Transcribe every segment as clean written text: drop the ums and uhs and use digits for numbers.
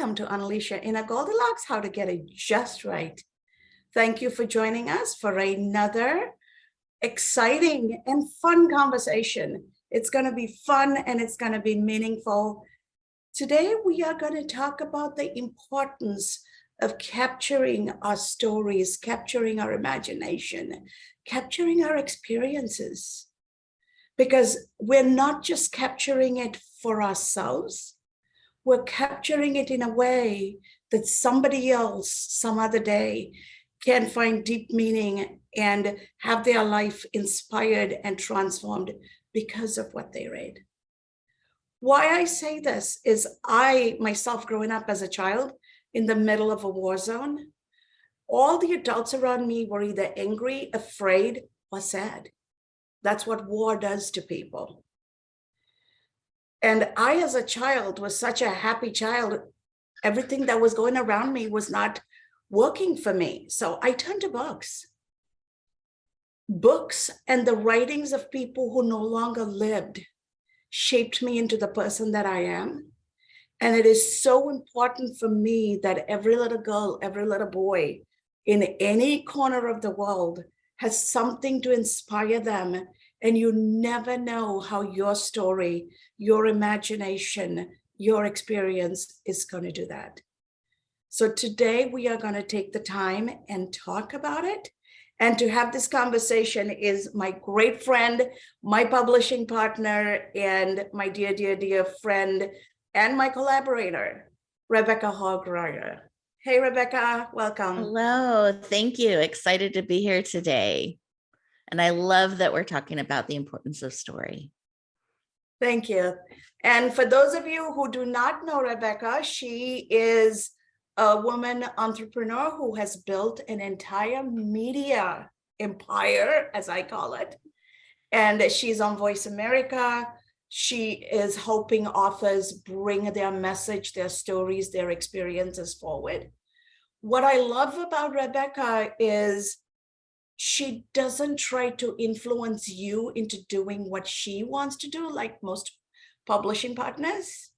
welcome to Unleash Your Inner Goldilocks, how to get it just right. Thank you for joining us for another exciting and fun conversation. It's going to be fun and it's going to be meaningful. Today, we are going to talk about the importance of capturing our stories, capturing our imagination, capturing our experiences. Because we're not just capturing it for ourselves, we're capturing it in a way that somebody else, some other day, can find deep meaning and have their life inspired and transformed because of what they read. Why I say this is I, myself, growing up as a child in the middle of a war zone, all the adults around me were either angry, afraid, or sad. That's what war does to people. And I, as a child, was such a happy child. Everything that was going around me was not working for me. So I turned to books. Books and the writings of people who no longer lived shaped me into the person that I am. And it is so important for me that every little girl, every little boy in any corner of the world has something to inspire them. And you never know how your story, your imagination, your experience is going to do that. So today we are going to take the time and talk about it. And to have this conversation is my great friend, my publishing partner, and my dear, dear, dear friend, and my collaborator, Rebecca Hall Gruyter. Hey, Rebecca, welcome. Hello, thank you. Excited to be here today. And I love that we're talking about the importance of story. Thank you. And for those of you who do not know Rebecca, she is a woman entrepreneur who has built an entire media empire, as I call it. And she's on Voice America. She is helping authors bring their message, their stories, their experiences forward. What I love about Rebecca is she doesn't try to influence you into doing what she wants to do, like most publishing partners.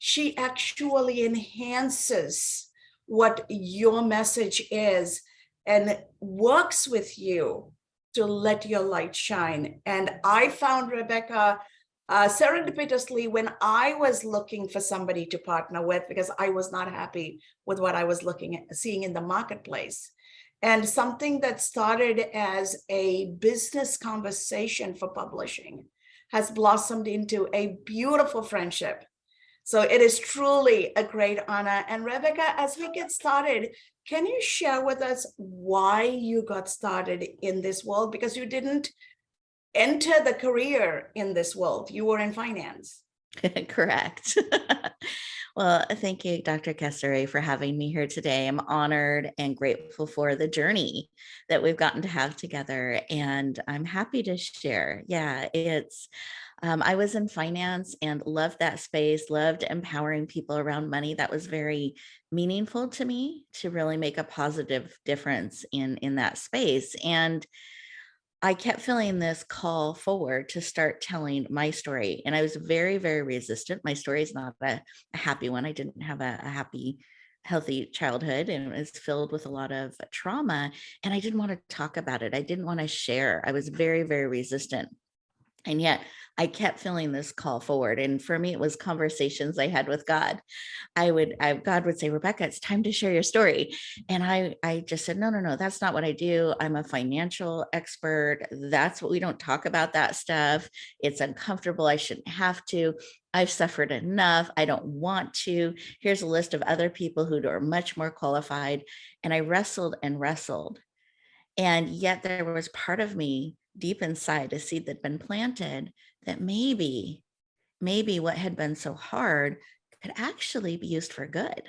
She actually enhances what your message is and works with you to let your light shine. And I found Rebecca serendipitously when I was looking for somebody to partner with, because I was not happy with what I was seeing in the marketplace. And something that started as a business conversation for publishing has blossomed into a beautiful friendship. So it is truly a great honor. And Rebecca, as we get started, can you share with us why you got started in this world? Because you didn't enter the career in this world. You were in finance. Correct. Well, thank you, Dr. Kessere, for having me here today. I'm honored and grateful for the journey that we've gotten to have together. And I'm happy to share. Yeah, I was in finance and loved that space, loved empowering people around money. That was very meaningful to me to really make a positive difference in that space. And I kept feeling this call forward to start telling my story. And I was very, very resistant. My story is not a happy one. I didn't have a happy, healthy childhood, and it was filled with a lot of trauma. And I didn't want to talk about it. I didn't want to share. I was very, very resistant. And yet I kept feeling this call forward. And for me, it was conversations I had with God. God would say, Rebecca, it's time to share your story. And I just said, no, that's not what I do. I'm a financial expert. That's what we don't talk about, that stuff. It's uncomfortable. I shouldn't have to. I've suffered enough. I don't want to. Here's a list of other people who are much more qualified. And I wrestled and wrestled. And yet there was part of me deep inside, a seed that had been planted, that maybe what had been so hard could actually be used for good.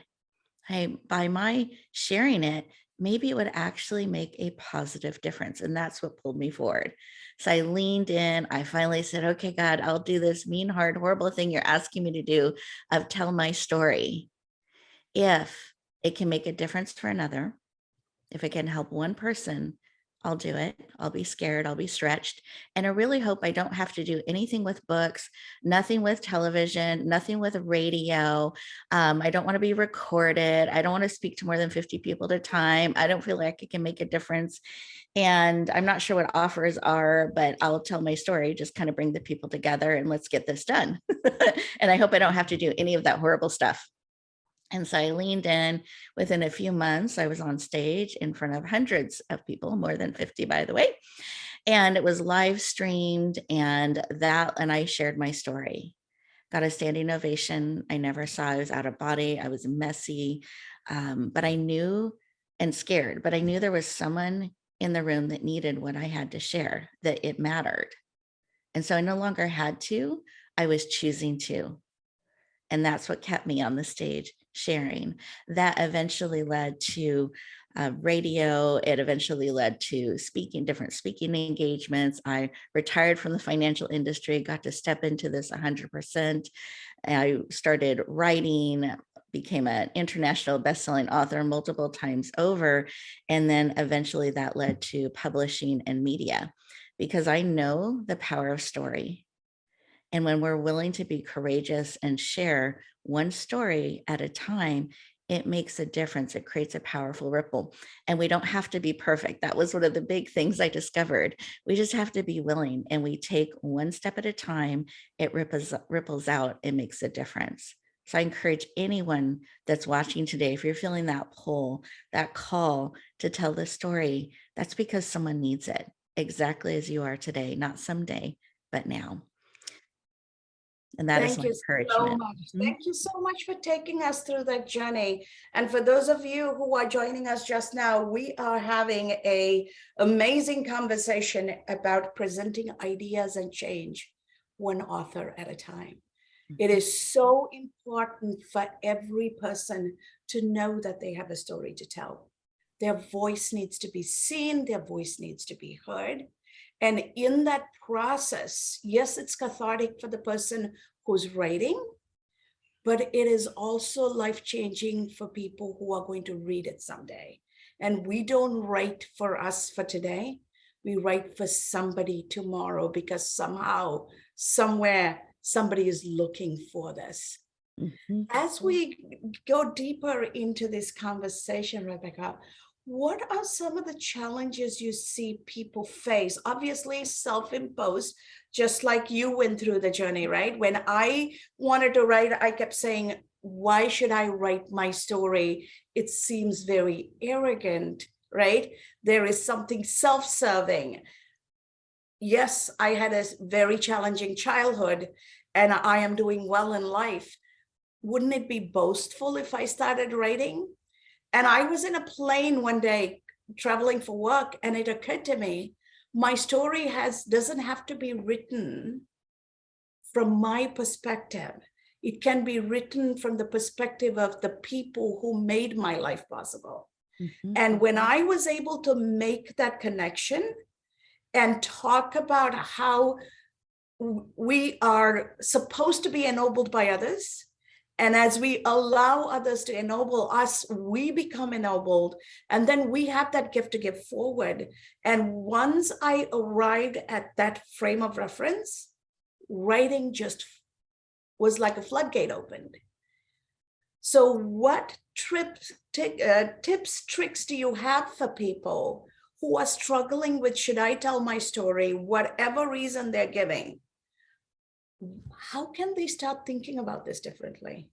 By my sharing it, maybe it would actually make a positive difference. And that's what pulled me forward. So I leaned in. I finally said, okay, God, I'll do this mean, hard, horrible thing you're asking me to do of tell my story. If it can make a difference for another, if it can help one person, I'll do it. I'll be scared. I'll be stretched. And I really hope I don't have to do anything with books, nothing with television, nothing with radio. I don't want to be recorded. I don't want to speak to more than 50 people at a time. I don't feel like it can make a difference. And I'm not sure what offers are, but I'll tell my story, just kind of bring the people together and let's get this done. And I hope I don't have to do any of that horrible stuff. And so I leaned in. Within a few months, I was on stage in front of hundreds of people, more than 50, by the way. And it was live streamed, and I shared my story. Got a standing ovation. I never saw. I was out of body. I was messy, but I knew, and scared, but I knew there was someone in the room that needed what I had to share, that it mattered. And so I no longer had to, I was choosing to. And that's what kept me on the stage sharing. That eventually led to radio. It eventually led to different speaking engagements. I retired from the financial industry, got to step into this 100%. I started writing, became an international best-selling author multiple times over. And then eventually that led to publishing and media, because I know the power of story. And when we're willing to be courageous and share one story at a time, it makes a difference. It creates a powerful ripple. And we don't have to be perfect. That was one of the big things I discovered. We just have to be willing, and we take one step at a time. It ripples out. It makes a difference. So I encourage anyone that's watching today, if you're feeling that pull, that call to tell the story, that's because someone needs it, exactly as you are today, not someday, but now. And that is Thank my you so encouragement. much. Thank you so much for taking us through that journey. And for those of you who are joining us just now, we are having an amazing conversation about presenting ideas and change, one author at a time. It is so important for every person to know that they have a story to tell. Their voice needs to be seen, their voice needs to be heard. And in that process, yes, it's cathartic for the person who's writing, but it is also life-changing for people who are going to read it someday. And we don't write for us for today. We write for somebody tomorrow, because somehow, somewhere, somebody is looking for this. Mm-hmm. As we go deeper into this conversation, Rebecca, what are some of the challenges you see people face? Obviously, self-imposed, just like you went through the journey, right? When I wanted to write, I kept saying, why should I write my story? It seems very arrogant, right? There is something self-serving. Yes, I had a very challenging childhood, and I am doing well in life. Wouldn't it be boastful if I started writing? And I was in a plane one day traveling for work, and it occurred to me, my story doesn't have to be written from my perspective. It can be written from the perspective of the people who made my life possible. Mm-hmm. And when I was able to make that connection and talk about how we are supposed to be ennobled by others, and as we allow others to ennoble us, we become ennobled. And then we have that gift to give forward. And once I arrived at that frame of reference, writing just was like a floodgate opened. So what tips, tricks do you have for people who are struggling with, should I tell my story, whatever reason they're giving? How can they start thinking about this differently?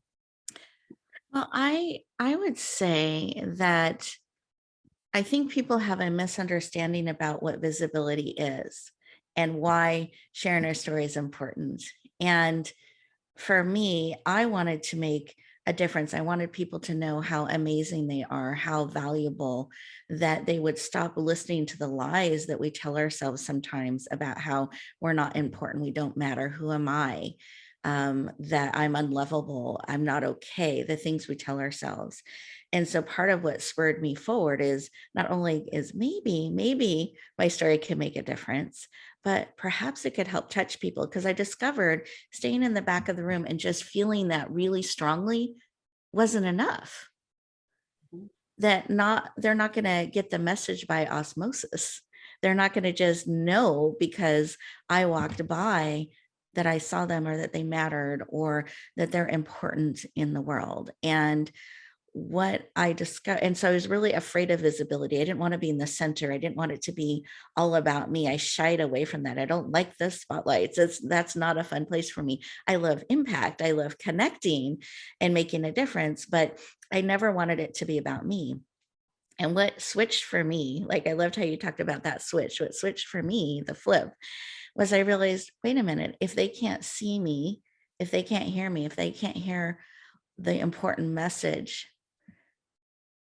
Well, I would say that I think people have a misunderstanding about what visibility is and why sharing our story is important. And for me, I wanted to make a difference. I wanted people to know how amazing they are, how valuable, that they would stop listening to the lies that we tell ourselves sometimes about how we're not important, we don't matter, who am I, that I'm unlovable, I'm not okay, the things we tell ourselves. And so part of what spurred me forward is not only is maybe my story can make a difference, but perhaps it could help touch people, because I discovered staying in the back of the room and just feeling that really strongly wasn't enough. That they're not going to get the message by osmosis. They're not going to just know because I walked by that I saw them or that they mattered or that they're important in the world. And what I discovered, and so I was really afraid of visibility. I didn't want to be in the center. I didn't want it to be all about me. I shied away from that. I don't like the spotlights. That's not a fun place for me. I love impact. I love connecting and making a difference, but I never wanted it to be about me. And what switched for me, like I loved how you talked about that switch. What switched for me, the flip, was I realized, wait a minute, if they can't see me, if they can't hear me, if they can't hear the important message,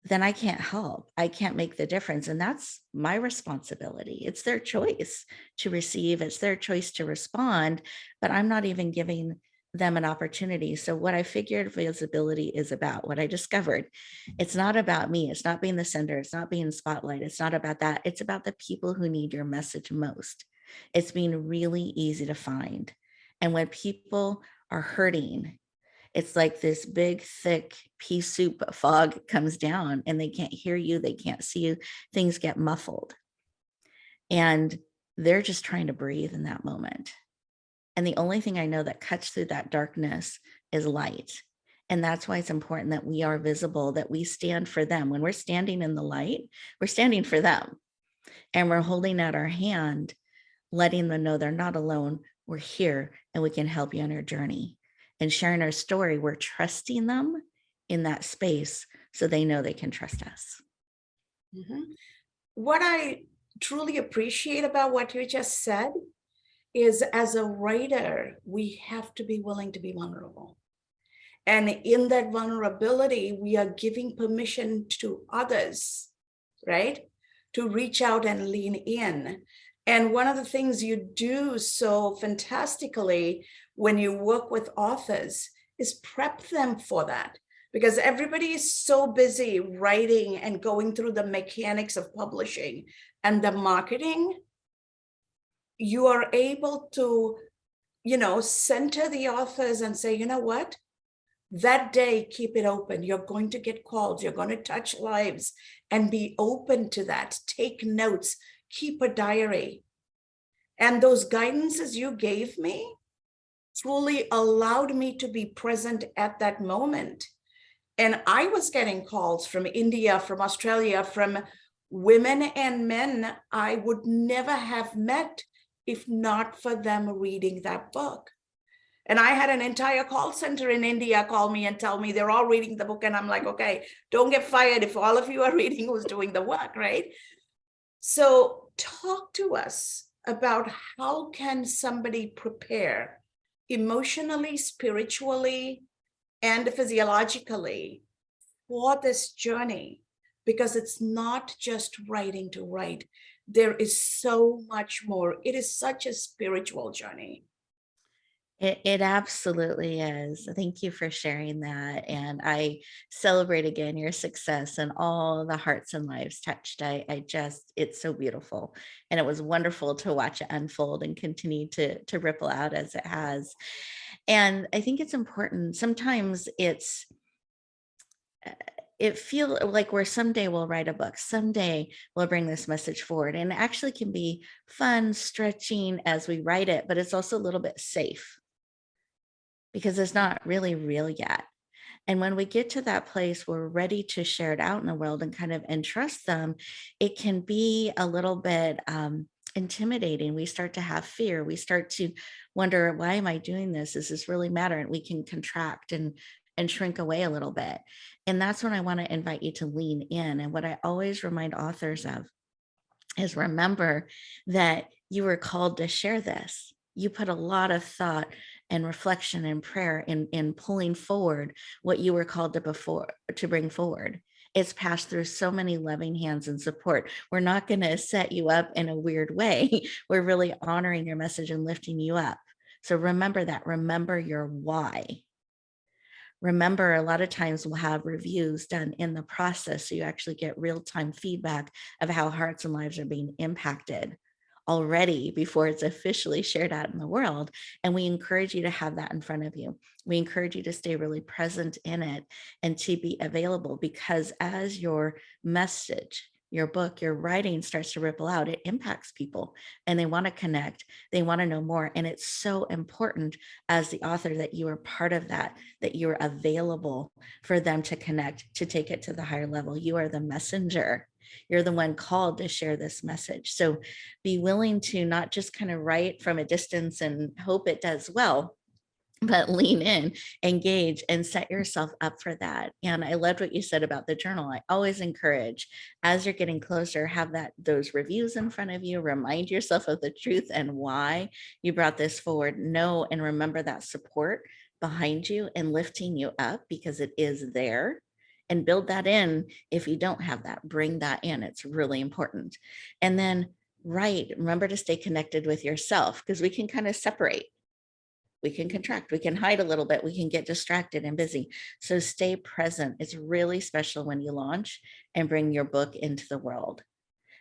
then I can't help. I can't make the difference. And that's my responsibility. It's their choice to receive, it's their choice to respond, but I'm not even giving them an opportunity. So, what I figured visibility is about, what I discovered, it's not about me. It's not being the center. It's not being spotlight. It's not about that. It's about the people who need your message most. It's being really easy to find. And when people are hurting, it's like this big, thick pea soup fog comes down and they can't hear you. They can't see you. Things get muffled. And they're just trying to breathe in that moment. And the only thing I know that cuts through that darkness is light. And that's why it's important that we are visible, that we stand for them. When we're standing in the light, we're standing for them. And we're holding out our hand, letting them know they're not alone. We're here and we can help you on your journey. And sharing our story, we're trusting them in that space so they know they can trust us. Mhm. What I truly appreciate about what you just said is, as a writer, we have to be willing to be vulnerable. And in that vulnerability, we are giving permission to others, right, to reach out and lean in. And one of the things you do so fantastically when you work with authors is prep them for that. Because everybody is so busy writing and going through the mechanics of publishing and the marketing, you are able to, center the authors and say, you know what? That day, keep it open. You're going to get calls. You're going to touch lives, and be open to that. Take notes, keep a diary. And those guidances you gave me truly allowed me to be present at that moment. And I was getting calls from India, from Australia, from women and men I would never have met if not for them reading that book. And I had an entire call center in India call me and tell me they're all reading the book. And I'm like, okay, don't get fired if all of you are reading who's doing the work, right? So talk to us about, how can somebody prepare emotionally, spiritually, and physiologically for this journey? Because it's not just writing to write. There is so much more. It is such a spiritual journey. It absolutely is. Thank you for sharing that. And I celebrate again your success and all the hearts and lives touched. I just, it's so beautiful. And it was wonderful to watch it unfold and continue to ripple out as it has. And I think it's important. Sometimes it feels like we're someday we'll write a book, someday we'll bring this message forward, and it actually can be fun, stretching as we write it, but it's also a little bit safe because it's not really real yet. And when we get to that place where we're ready to share it out in the world and kind of entrust them, it can be a little bit intimidating. We start to have fear. We start to wonder, why am I doing this? Does this really matter? And we can contract and shrink away a little bit. And that's when I want to invite you to lean in. And what I always remind authors of is, remember that you were called to share this. You put a lot of thought and reflection and prayer in pulling forward what you were called to bring forward. It's passed through so many loving hands and support. We're not going to set you up in a weird way. We're really honoring your message and lifting you up. So remember that. Remember your why. Remember, a lot of times we'll have reviews done in the process, so you actually get real-time feedback of how hearts and lives are being impacted already before it's officially shared out in the world. And we encourage you to have that in front of you. We encourage you to stay really present in it and to be available, because as your message your book, your writing starts to ripple out, it impacts people and they want to connect. They want to know more. And it's so important as the author that you are part of that, that you're available for them to connect, to take it to the higher level. You are the messenger. You're the one called to share this message. So be willing to not just kind of write from a distance and hope it does well, but lean in, engage, and set yourself up for that. And I loved what you said about the journal. I always encourage, as you're getting closer, have those reviews in front of you, remind yourself of the truth and why you brought this forward. Know and remember that support behind you and lifting you up, because it is there. And build that in. If you don't have that, bring that in. It's really important. And then remember to stay connected with yourself, because we can kind of separate. We can contract, we can hide a little bit, we can get distracted and busy. So stay present. It's really special when you launch and bring your book into the world.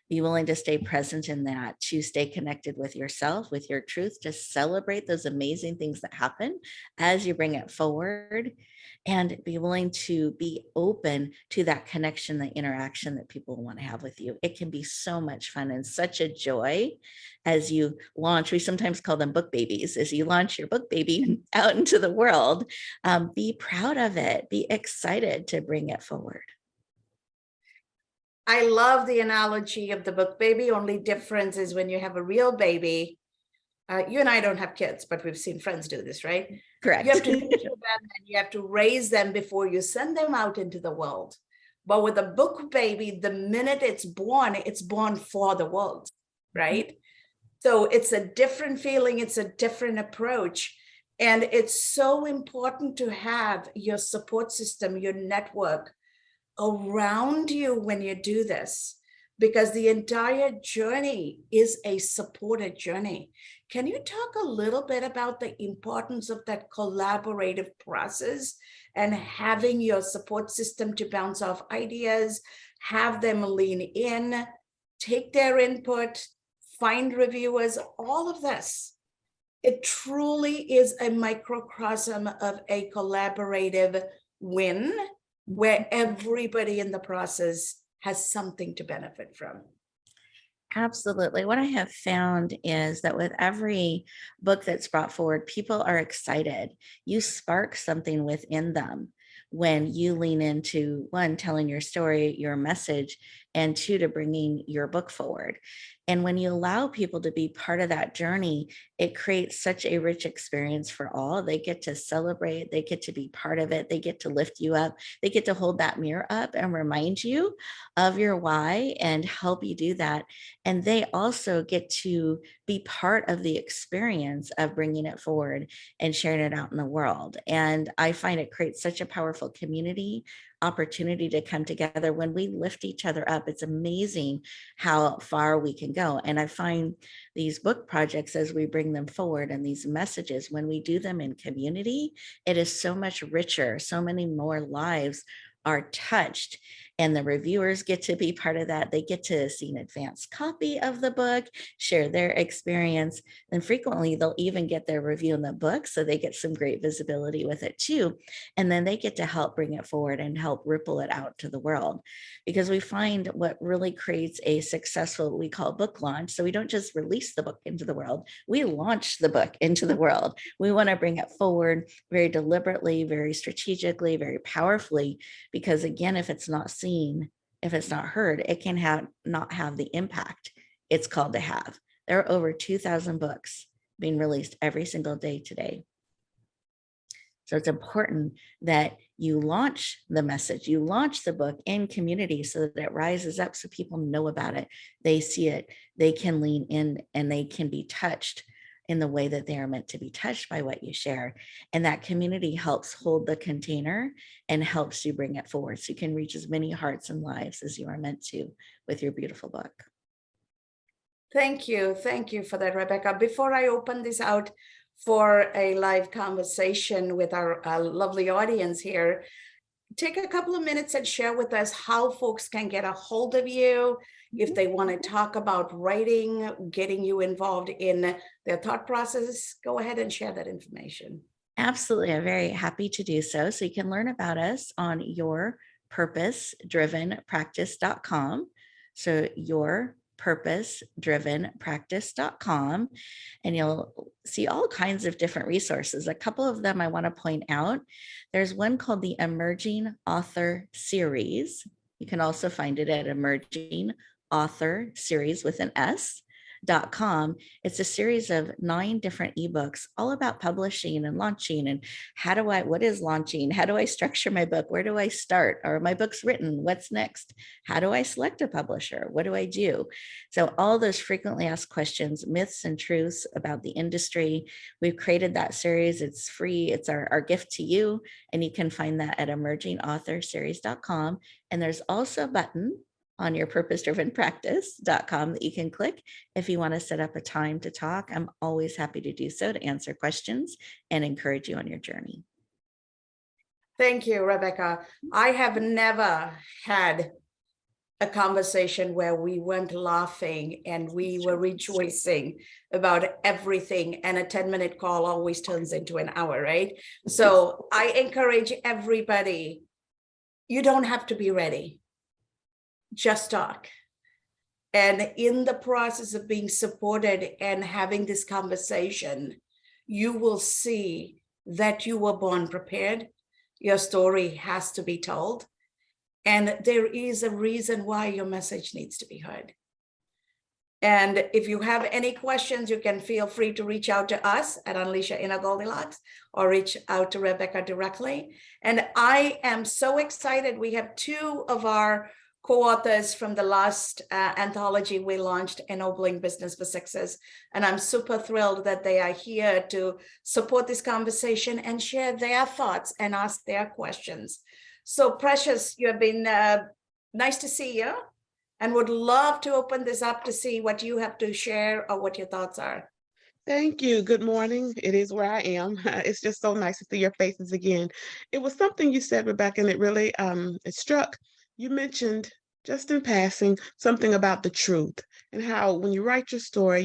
Be willing to stay present in that, to stay connected with yourself, with your truth, to celebrate those amazing things that happen as you bring it forward, and be willing to be open to that connection, the interaction that people want to have with you. It can be so much fun and such a joy as you launch. We sometimes call them book babies. As you launch your book baby out into the world, be proud of it, be excited to bring it forward. I love the analogy of the book baby. Only difference is when you have a real baby, you and I don't have kids, but we've seen friends do this, right? Correct. You have to nurture them and you have to raise them before you send them out into the world. But with a book baby, the minute it's born for the world, right? So it's a different feeling, it's a different approach. And it's so important to have your support system, your network around you when you do this, because the entire journey is a supported journey. Can you talk a little bit about the importance of that collaborative process and having your support system to bounce off ideas, have them lean in, take their input, find reviewers, all of this? It truly is a microcosm of a collaborative win where everybody in the process has something to benefit from. Absolutely. What I have found is that with every book that's brought forward, people are excited. You spark something within them when you lean into, one, telling your story, your message, and two, to bringing your book forward. And when you allow people to be part of that journey, it creates such a rich experience for all. They get to celebrate, they get to be part of it, they get to lift you up, they get to hold that mirror up and remind you of your why and help you do that. And they also get to be part of the experience of bringing it forward and sharing it out in the world. And I find it creates such a powerful community opportunity to come together when we lift each other up. It's amazing how far we can go. And I find these book projects, as we bring them forward, and these messages, when we do them in community, it is so much richer. So many more lives are touched, and the reviewers get to be part of that. They get to see an advanced copy of the book, share their experience, and frequently they'll even get their review in the book, so they get some great visibility with it too. And then they get to help bring it forward and help ripple it out to the world, because we find what really creates a successful, we call book launch. So we don't just release the book into the world, we launch the book into the world. We want to bring it forward very deliberately, very strategically, very powerfully, because again, if it's not seen, if it's not heard, it can not have the impact it's called to have. There are over 2,000 books being released every single day today. So it's important that you launch the message, you launch the book in community so that it rises up, so people know about it, they see it, they can lean in, and they can be touched in the way that they are meant to be touched by what you share. And that community helps hold the container and helps you bring it forward, so you can reach as many hearts and lives as you are meant to with your beautiful book. Thank you for that, Rebecca. Before I open this out for a live conversation with our lovely audience here, take a couple of minutes and share with us how folks can get a hold of you if they want to talk about writing, getting you involved in their thought process. Go ahead and share that information. Absolutely. I'm very happy to do so. So you can learn about us on yourpurposedrivenpractice.com. So yourpurposedrivenpractice.com, and you'll see all kinds of different resources. A couple of them I want to point out. There's one called the Emerging Author Series. You can also find it at Emerging Author Series with an S.com. It's a series of 9 different ebooks all about publishing and launching and what is launching? How do I structure my book? Where do I start? Are my books written? What's next? How do I select a publisher? What do I do? So all those frequently asked questions, myths and truths about the industry. We've created that series. It's free. It's our gift to you. And you can find that at emergingauthorseries.com. And there's also a button on your purpose-driven-practice.com that you can click if you want to set up a time to talk. I'm always happy to do so, to answer questions and encourage you on your journey. Thank you, Rebecca. I have never had a conversation where we weren't laughing and we were rejoicing about everything, and a 10-minute call always turns into an hour, right? So I encourage everybody, you don't have to be ready. Just talk. And in the process of being supported and having this conversation, you will see that you were born prepared. Your story has to be told. And there is a reason why your message needs to be heard. And if you have any questions, you can feel free to reach out to us at Unleash Your Inner Goldilocks or reach out to Rebecca directly. And I am so excited. We have 2 of our co-authors from the last anthology we launched, Ennobling Business for Success. And I'm super thrilled that they are here to support this conversation and share their thoughts and ask their questions. So Precious, you have been nice to see you, and would love to open this up to see what you have to share or what your thoughts are. Thank you. Good morning. It is where I am. It's just so nice to see your faces again. It was something you said, Rebecca, and it really it struck. You mentioned just in passing something about the truth and how when you write your story,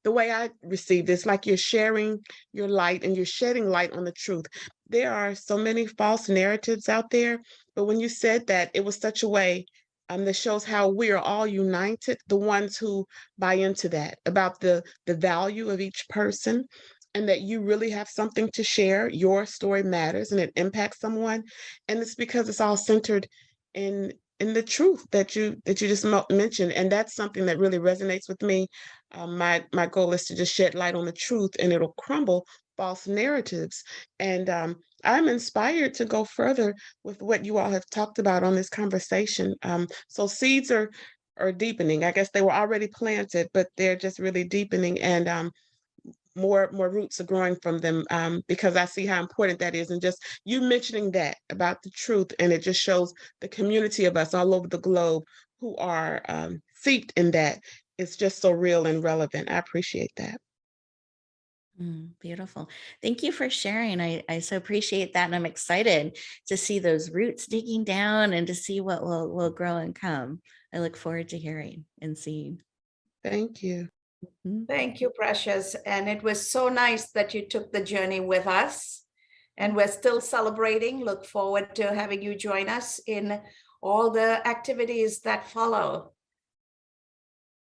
the way I receive this, like you're sharing your light and you're shedding light on the truth. There are so many false narratives out there, but when you said that, it was such a way that shows how we are all united, the ones who buy into that, about the value of each person, and that you really have something to share. Your story matters and it impacts someone. And it's because it's all centered in the truth that you just mentioned. And that's something that really resonates with me. My goal is to just shed light on the truth, and it'll crumble false narratives. And I'm inspired to go further with what you all have talked about on this conversation. So seeds are deepening. I guess they were already planted, but they're just really deepening, and more roots are growing from them, because I see how important that is. And just you mentioning that about the truth, and it just shows the community of us all over the globe who are steeped in that. It's just so real and relevant. I appreciate that. Beautiful. Thank you for sharing. I so appreciate that. And I'm excited to see those roots digging down and to see what will grow and come. I look forward to hearing and seeing. Thank you. Thank you, Precious. And it was so nice that you took the journey with us. And we're still celebrating. Look forward to having you join us in all the activities that follow.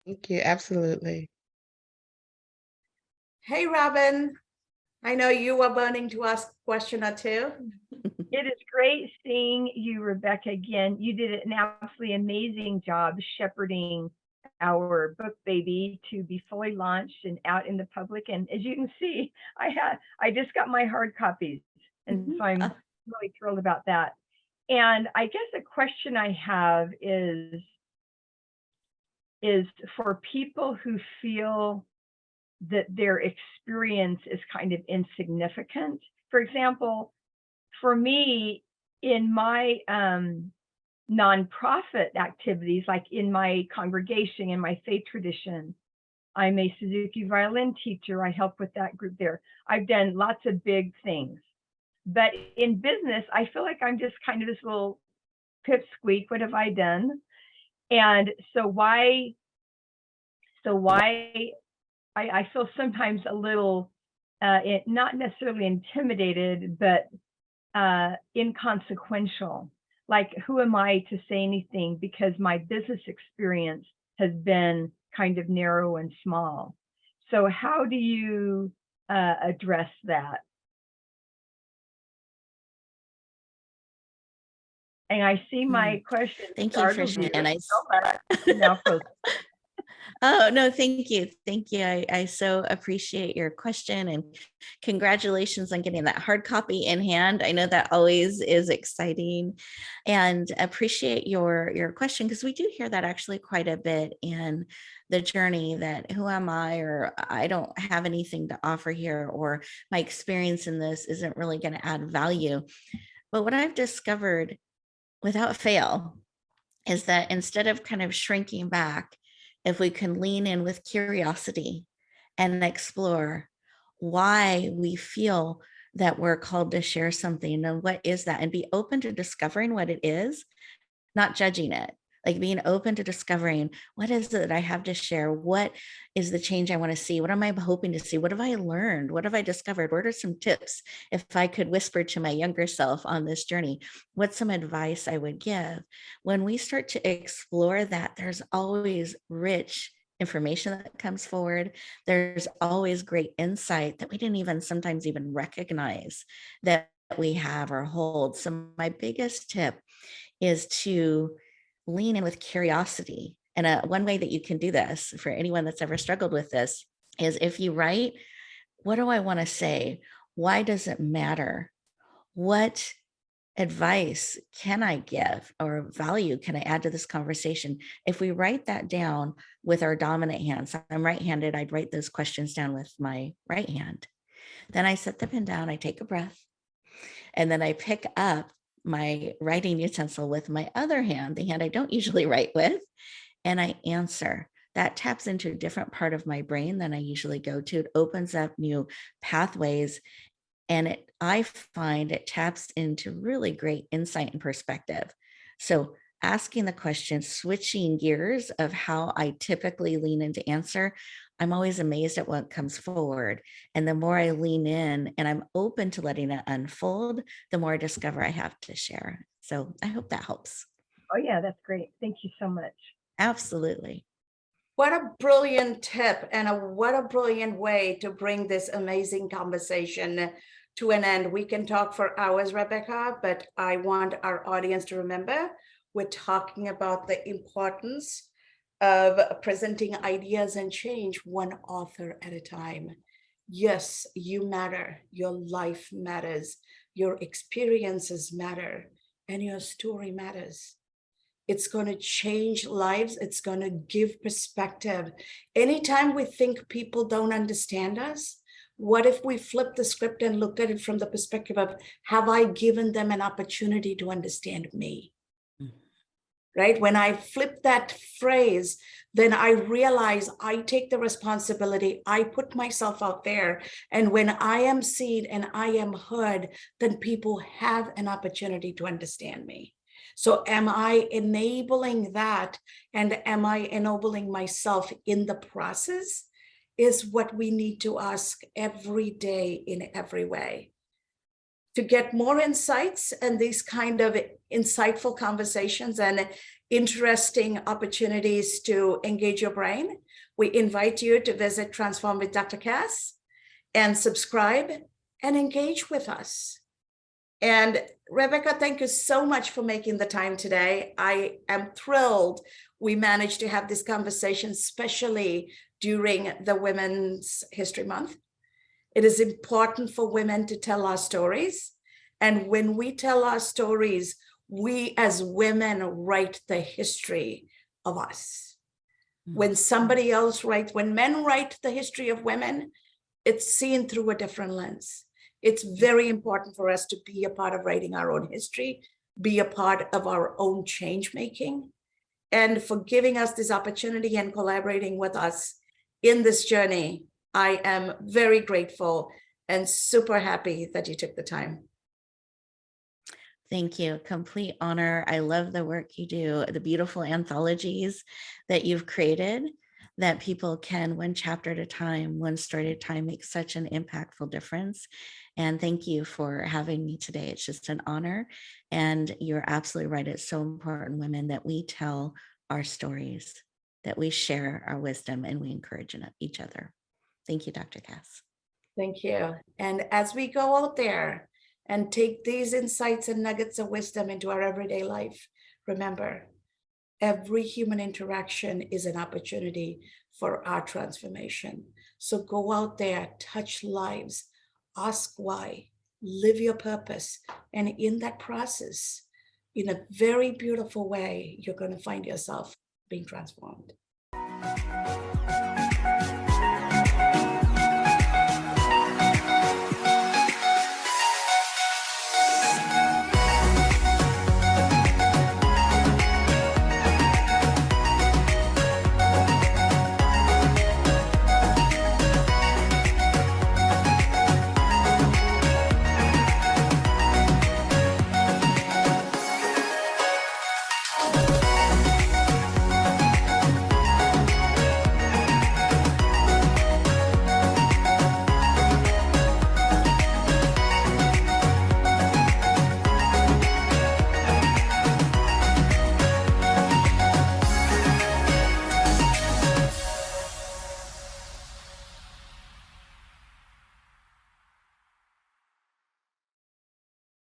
Thank you. Absolutely. Hey, Robin. I know you were burning to ask a question or two. It is great seeing you, Rebecca, again. You did an absolutely amazing job shepherding our book baby to be fully launched and out in the public. And as you can see, I just got my hard copies. And so I'm really thrilled about that. And I guess a question I have is for people who feel that their experience is kind of insignificant. For example, for me, in my nonprofit activities, like in my congregation, in my faith tradition, I'm a Suzuki violin teacher. I help with that group there. I've done lots of big things. But in business, I feel like I'm just kind of this little pipsqueak. What have I done? And so why I feel sometimes a little, not necessarily intimidated, but inconsequential. like, who am I to say anything, because my business experience has been kind of narrow and small. So how do you address that? And I see my question Thank you for startled sharing. you And so much. I'm now frozen. Oh, no, thank you. Thank you. I so appreciate your question, and congratulations on getting that hard copy in hand. I know that always is exciting, and appreciate your question, because we do hear that actually quite a bit in the journey, that who am I, or I don't have anything to offer here, or my experience in this isn't really going to add value. But what I've discovered without fail is that instead of kind of shrinking back, if we can lean in with curiosity and explore why we feel that we're called to share something, and what is that, and be open to discovering what it is, not judging it, like being open to discovering, what is it that I have to share? What is the change I want to see? What am I hoping to see? What have I learned? What have I discovered? What are some tips? If I could whisper to my younger self on this journey, what's some advice I would give? When we start to explore that, there's always rich information that comes forward. There's always great insight that we didn't even sometimes even recognize that we have or hold. So my biggest tip is to lean in with curiosity. And one way that you can do this, for anyone that's ever struggled with this, is if you write, what do I want to say? Why does it matter? What advice can I give, or value can I add to this conversation? If we write that down with our dominant hand, so I'm right-handed, I'd write those questions down with my right hand. Then I set the pen down, I take a breath, and then I pick up my writing utensil with my other hand, the hand I don't usually write with, and I answer. That taps into a different part of my brain than I usually go to. It opens up new pathways, and I find it taps into really great insight and perspective. So asking the question, switching gears of how I typically lean into answer, I'm always amazed at what comes forward. And the more I lean in and I'm open to letting it unfold, the more I discover I have to share. So I hope that helps. Oh yeah, that's great. Thank you so much. Absolutely. What a brilliant tip, and what a brilliant way to bring this amazing conversation to an end. We can talk for hours, Rebecca, but I want our audience to remember we're talking about the importance of presenting ideas and change one author at a time. Yes, you matter. Your life matters. Your experiences matter, and your story matters. It's going to change lives. It's going to give perspective. Anytime we think people don't understand us, what if we flip the script and looked at it from the perspective of, have I given them an opportunity to understand me? Right? When I flip that phrase, then I realize I take the responsibility. I put myself out there. And when I am seen and I am heard, then people have an opportunity to understand me. So am I enabling that? And am I ennobling myself in the process? Is what we need to ask every day in every way. To get more insights and these kind of insightful conversations and interesting opportunities to engage your brain, we invite you to visit Transform with Dr. Cass and subscribe and engage with us. And Rebecca, thank you so much for making the time today. I am thrilled we managed to have this conversation, especially during the Women's History Month. It is important for women to tell our stories. And when we tell our stories, we as women write the history of us. When somebody else writes, when men write the history of women, it's seen through a different lens. It's very important for us to be a part of writing our own history, be a part of our own change making, and for giving us this opportunity and collaborating with us in this journey. I am very grateful and super happy that you took the time. Thank you. Complete honor. I love the work you do, the beautiful anthologies that you've created. that people can, one chapter at a time, one story at a time, make such an impactful difference. And thank you for having me today. It's just an honor. And you're absolutely right. It's so important, women, that we tell our stories, that we share our wisdom, and we encourage each other. Thank you, Dr. Cass. Thank you. And as we go out there and take these insights and nuggets of wisdom into our everyday life, remember, every human interaction is an opportunity for our transformation. So go out there, touch lives, ask why, live your purpose. And in that process, in a very beautiful way, you're going to find yourself being transformed.